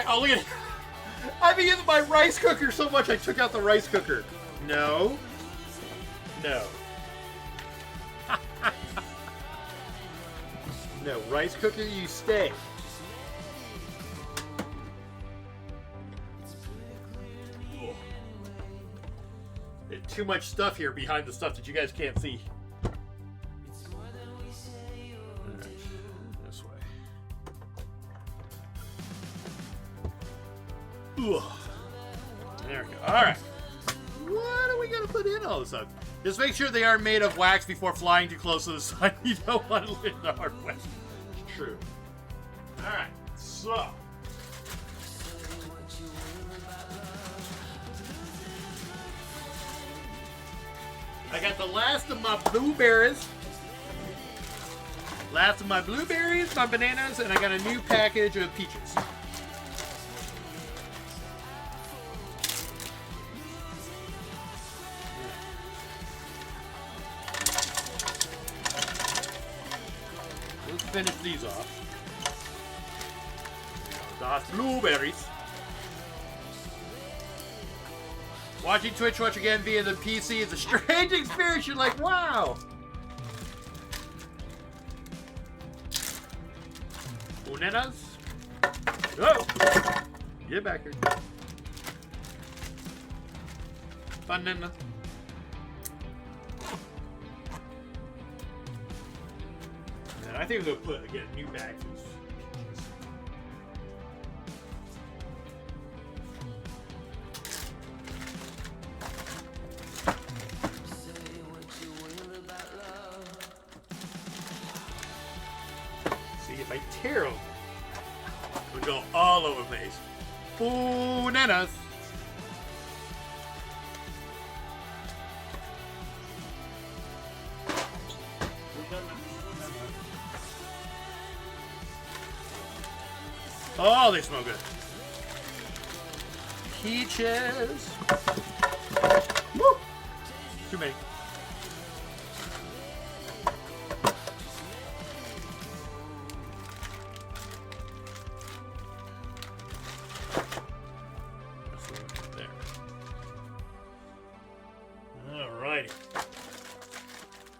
Oh, look at it. I've been using my rice cooker so much I took out the rice cooker. No. No. No, rice cooker, you stay. There's too much stuff here behind the stuff that you guys can't see. Alright, this way. Ugh. There we go. Alright. What are we going to put in all this stuff? Just make sure they aren't made of wax before flying too close to the sun. You don't want to live in the hard west. True. Alright, so. I got the last of my blueberries. Last of my blueberries, my bananas, and I got a new package of peaches. Let's finish these off. That's blueberries. Watching Twitch Watch again via the PC is a strange experience. You're like, wow. Bananas. Oh! Get back here. Banana. And I think we're going to put, again, new bags. If I tear them, it would go all over the place. Bananas. Oh, they smell good. Peaches. Woo! Too many.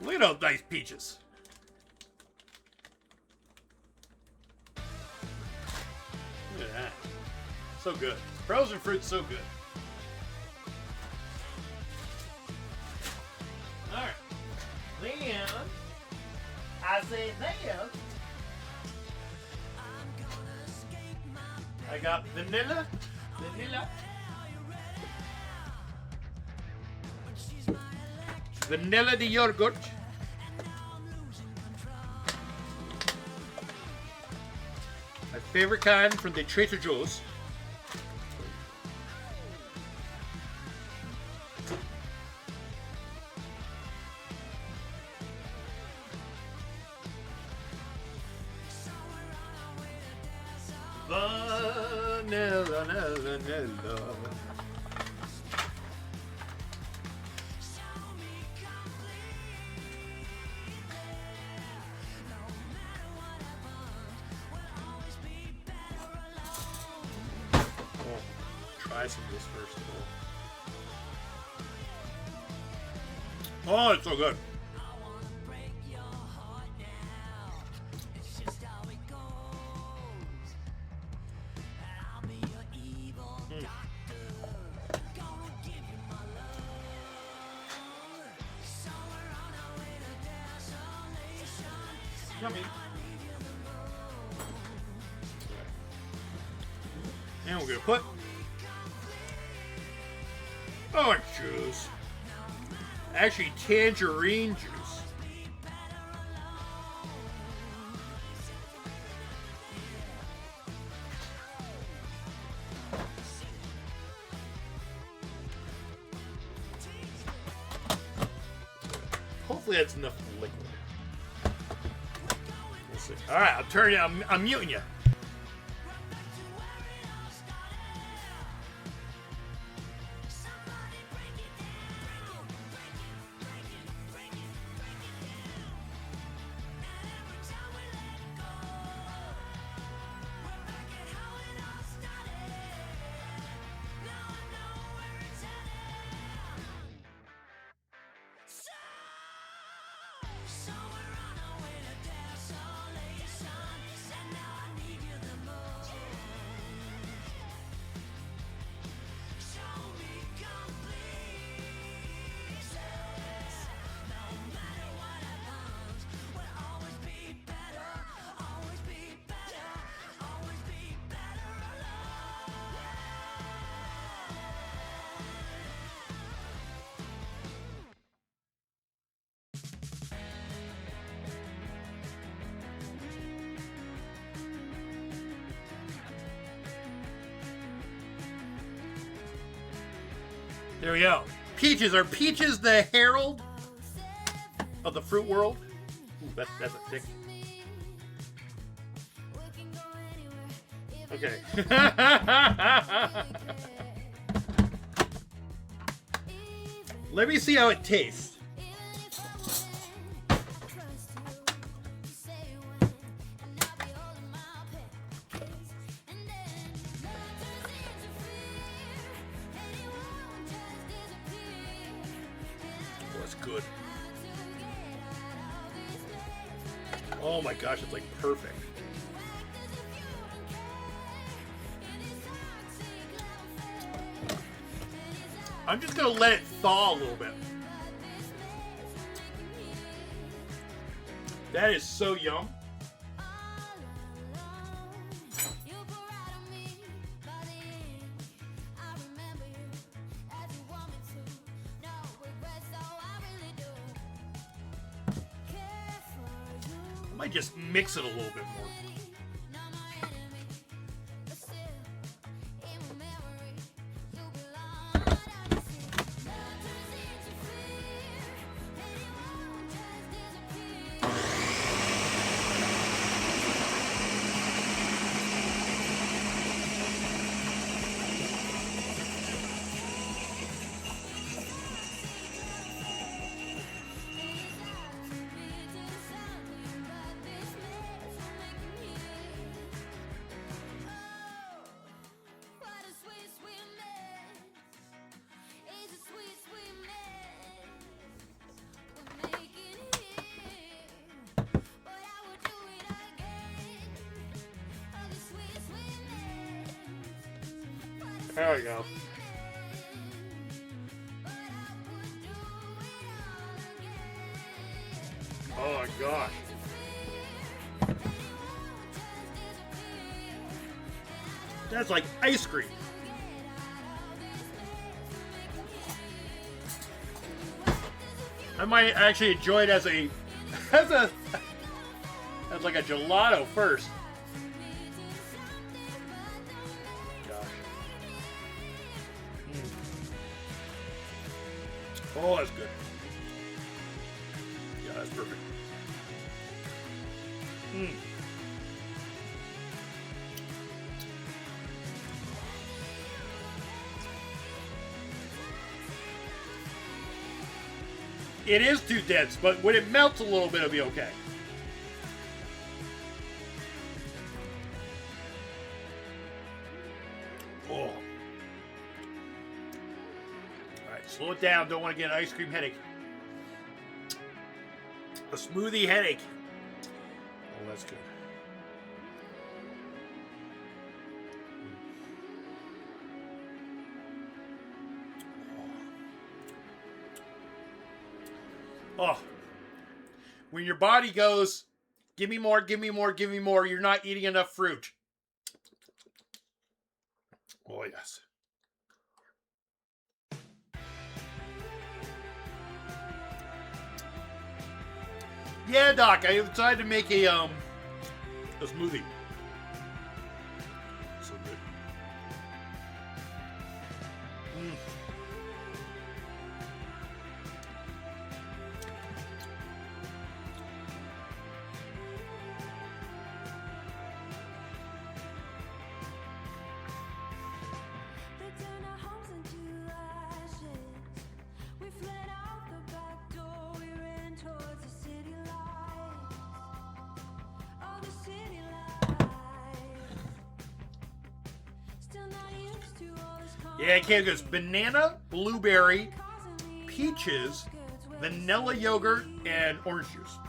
Look at those nice peaches. Look at that. So good. Frozen fruit's so good. Alright. Then, I say then, I got vanilla. Vanilla the yogurt. My favorite kind from the Trader Joe's. Vanilla. Try some of this first of all. Oh, it's so good. Yummy. And we're gonna put orange juice. Actually, tangerine juice. Hopefully that's enough liquid. We'll see. Alright, I'll turn you. I'm muting you. There we go. Peaches. Are peaches the herald of the fruit world? Ooh, that's a thick. Okay. Let me see how it tastes. Oh, that's good. Oh my gosh, it's like perfect. I'm just gonna let it thaw a little bit. That is so yum. I might just mix it a little bit more. There we go. Oh my gosh. That's like ice cream. I might actually enjoy it as a as like a gelato first. Oh, that's good. Yeah, that's perfect. It is too dense, but when it melts a little bit, it'll be okay. Oh. Slow it down. Don't want to get an ice cream headache. A smoothie headache. Oh, that's good. Oh. When your body goes, give me more, give me more, give me more, you're not eating enough fruit. Oh, yes. Yeah, Doc, I decided to make a smoothie. So good. Yeah, it came goes banana, blueberry, peaches, vanilla yogurt, and orange juice.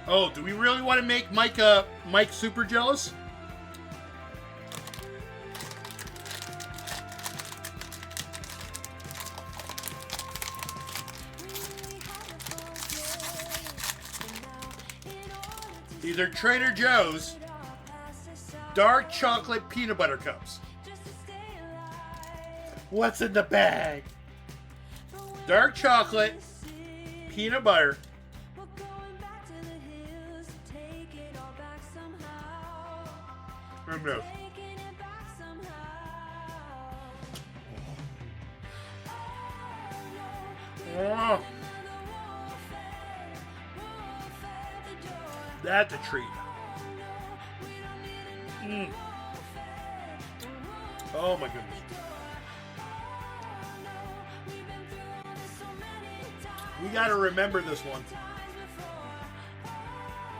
Oh, do we really want to make Mike super jealous? These are Trader Joe's dark chocolate peanut butter cups. What's in the bag? Dark chocolate, peanut butter. Who knows? Oh. That's a treat. Oh my goodness. We gotta remember this one.